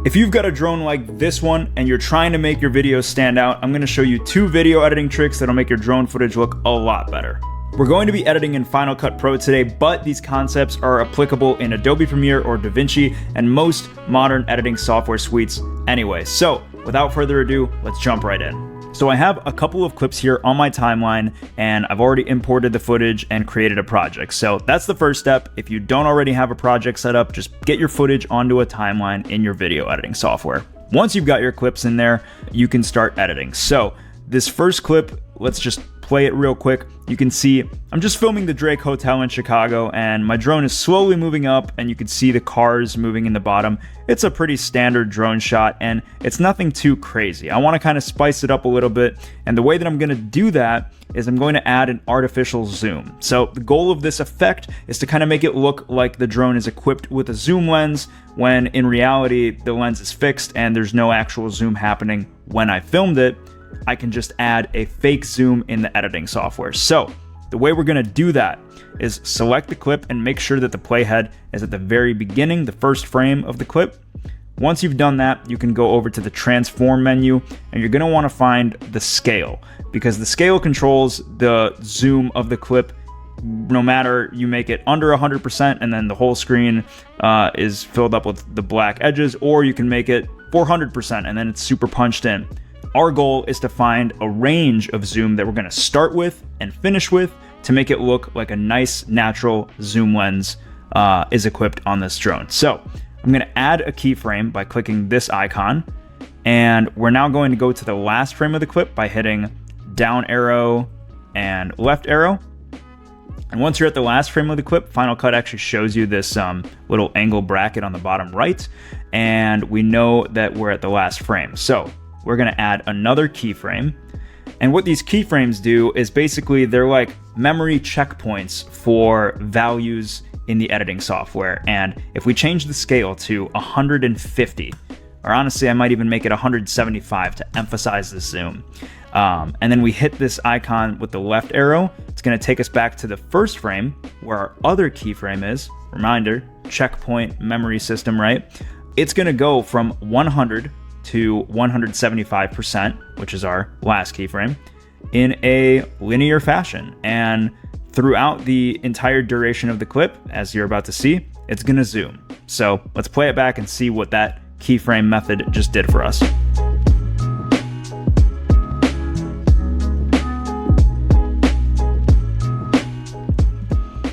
If you've got a drone like this one and you're trying to make your videos stand out, I'm going to show you 2 video editing tricks that'll make your drone footage look a lot better. We're going to be editing in Final Cut Pro today, but these concepts are applicable in Adobe Premiere or DaVinci and most modern editing software suites anyway. So without further ado, let's jump right in. So I have a couple of clips here on my timeline and I've already imported the footage and created a project. So that's the first step. If you don't already have a project set up, just get your footage onto a timeline in your video editing software. Once you've got your clips in there, you can start editing. So this first clip, let's just play it real quick. You can see I'm just filming the Drake Hotel in Chicago and my drone is slowly moving up and you can see the cars moving in the bottom. It's a pretty standard drone shot and it's nothing too crazy. I want to kind of spice it up a little bit, and the way that I'm going to do that is I'm going to add an artificial zoom. So the goal of this effect is to kind of make it look like the drone is equipped with a zoom lens when in reality the lens is fixed and there's no actual zoom happening when I filmed it. I can just add a fake zoom in the editing software. So the way we're going to do that is select the clip and make sure that the playhead is at the very beginning, the first frame of the clip. Once you've done that, you can go over to the transform menu and you're going to want to find the scale, because the scale controls the zoom of the clip. No matter you make it under 100% and then the whole screen is filled up with the black edges, or you can make it 400% and then it's super punched in. Our goal is to find a range of zoom that we're going to start with and finish with to make it look like a nice natural zoom lens is equipped on this drone. So I'm going to add a keyframe by clicking this icon, and we're now going to go to the last frame of the clip by hitting down arrow and left arrow. And once you're at the last frame of the clip, Final Cut actually shows you this little angle bracket on the bottom right, and we know that we're at the last frame. So we're going to add another keyframe. And what these keyframes do is basically they're like memory checkpoints for values in the editing software. And if we change the scale to 150, or honestly, I might even make it 175 to emphasize the zoom. And then we hit this icon with the left arrow, it's going to take us back to the first frame where our other keyframe is. Reminder, checkpoint memory system, right? It's going to go from 100 to 175%, which is our last keyframe, in a linear fashion. And throughout the entire duration of the clip, as you're about to see, it's gonna zoom. So let's play it back and see what that keyframe method just did for us.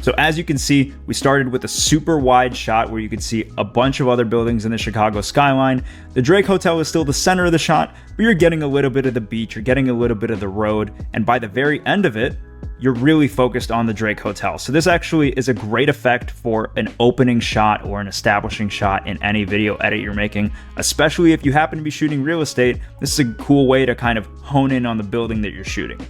So as you can see, we started with a super wide shot where you could see a bunch of other buildings in the Chicago skyline. The Drake Hotel is still the center of the shot, but you're getting a little bit of the beach, you're getting a little bit of the road, and by the very end of it, you're really focused on the Drake Hotel. So this actually is a great effect for an opening shot or an establishing shot in any video edit you're making, especially if you happen to be shooting real estate. This is a cool way to kind of hone in on the building that you're shooting.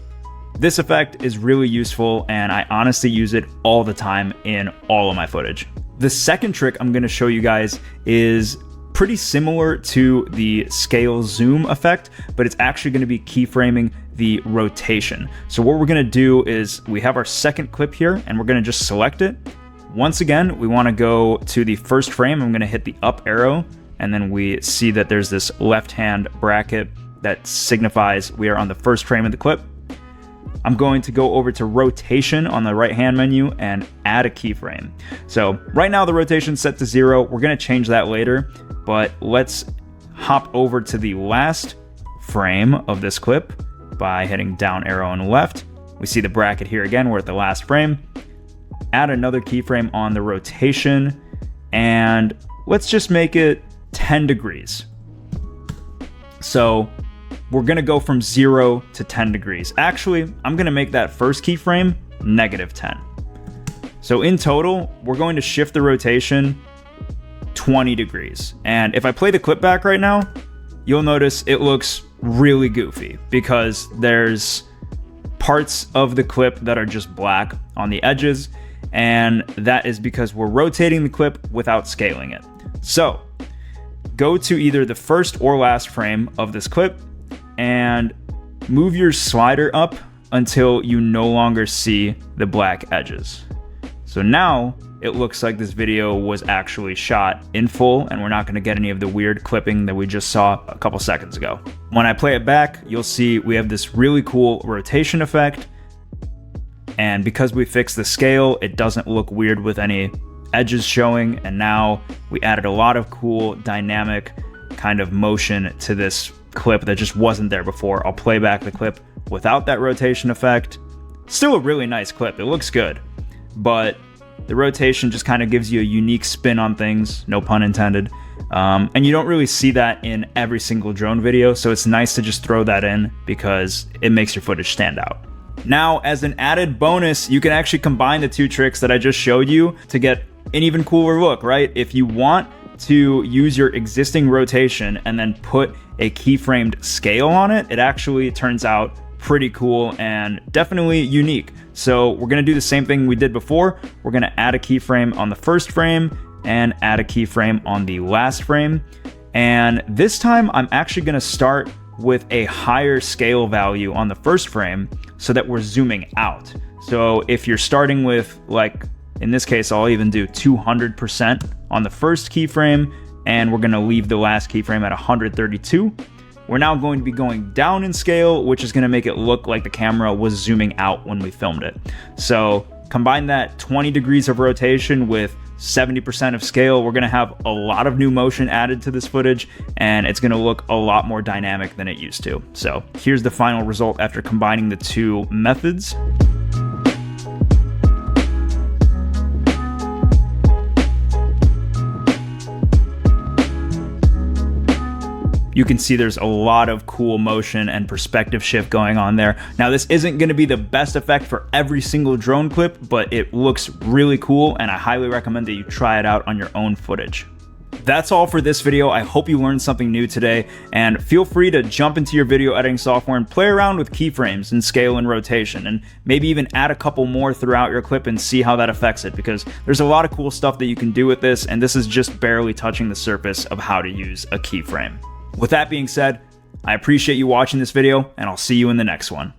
This effect is really useful and I honestly use it all the time in all of my footage. The second trick I'm going to show you guys is pretty similar to the scale zoom effect, but it's actually going to be keyframing the rotation. So what we're going to do is we have our second clip here and we're going to just select it. Once again, we want to go to the first frame. I'm going to hit the up arrow and then we see that there's this left hand bracket that signifies we are on the first frame of the clip. I'm going to go over to rotation on the right hand menu and add a keyframe. So right now the rotation is set to 0. We're going to change that later, but let's hop over to the last frame of this clip by hitting down arrow and left. We see the bracket here again. We're at the last frame. Add another keyframe on the rotation and let's just make it 10 degrees. So we're going to go from 0 to 10 degrees. Actually, I'm going to make that first keyframe -10. So in total, we're going to shift the rotation 20 degrees. And if I play the clip back right now, you'll notice it looks really goofy because there's parts of the clip that are just black on the edges. And that is because we're rotating the clip without scaling it. So go to either the first or last frame of this clip and move your slider up until you no longer see the black edges. So now it looks like this video was actually shot in full and we're not going to get any of the weird clipping that we just saw a couple seconds ago. When I play it back, you'll see we have this really cool rotation effect. And because we fixed the scale, it doesn't look weird with any edges showing. And now we added a lot of cool dynamic kind of motion to this clip that just wasn't there before. I'll play back the clip without that rotation effect. Still a really nice clip. It looks good, but the rotation just kind of gives you a unique spin on things, no pun intended. And you don't really see that in every single drone video, so it's nice to just throw that in because it makes your footage stand out. Now, as an added bonus, you can actually combine the two tricks that I just showed you to get an even cooler look, right? If you want to use your existing rotation and then put a keyframed scale on it, it actually turns out pretty cool and definitely unique. So we're gonna do the same thing we did before. We're gonna add a keyframe on the first frame and add a keyframe on the last frame. And this time I'm actually gonna start with a higher scale value on the first frame so that we're zooming out. So if you're starting with, like in this case, I'll even do 200% on the first keyframe, and we're gonna leave the last keyframe at 132. We're now going to be going down in scale, which is gonna make it look like the camera was zooming out when we filmed it. So combine that 20 degrees of rotation with 70% of scale, we're gonna have a lot of new motion added to this footage, and it's gonna look a lot more dynamic than it used to. So here's the final result after combining the two methods. You can see there's a lot of cool motion and perspective shift going on there. Now, this isn't gonna be the best effect for every single drone clip, but it looks really cool, and I highly recommend that you try it out on your own footage. That's all for this video. I hope you learned something new today, and feel free to jump into your video editing software and play around with keyframes and scale and rotation, and maybe even add a couple more throughout your clip and see how that affects it, because there's a lot of cool stuff that you can do with this, and this is just barely touching the surface of how to use a keyframe. With that being said, I appreciate you watching this video, and I'll see you in the next one.